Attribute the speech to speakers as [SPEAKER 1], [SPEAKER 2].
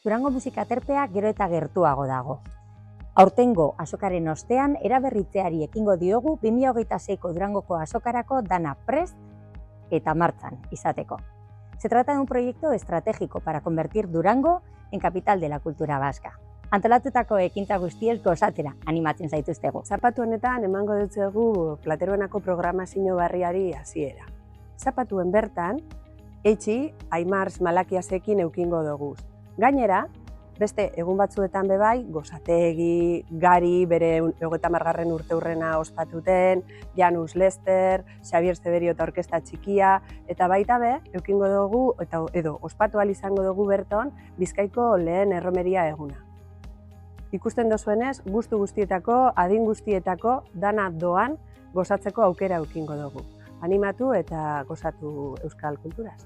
[SPEAKER 1] Durango musika aterpea gero eta gertuago dago. Aurtengo azokaren ostean eraberritzeari ekingo diogu 2026ko Durangoko azokarako dana prest eta martxan izateko. Se trata de un proyecto estratégico para convertir Durango en capital de la cultura vasca. Antolatutako ekintza guztiez gozatzera animatzen zaituztegu.
[SPEAKER 2] Zapatu honetan emango dutzuegu Plateruenako programazio berriari hasiera. Zapatuen bertan, Eitzi, Aimars Malakiasekin eukingo dugu. Gainera, beste egun batzuetan bebai, Gozategi, Gari, bere 30. urteurrena ospatuten, Janus Lester, Xavier Zeberio eta Orkesta Txikia, eta baita be, eukingo dugu, edo ospatu ahal izango dugu berton, Bizkaiko lehen erromeria eguna. Ikusten dozuenez, gustu guztietako, adin guztietako, dana doan gozatzeko aukera eukingo dugu. Animatu eta gozatu euskal kulturaz.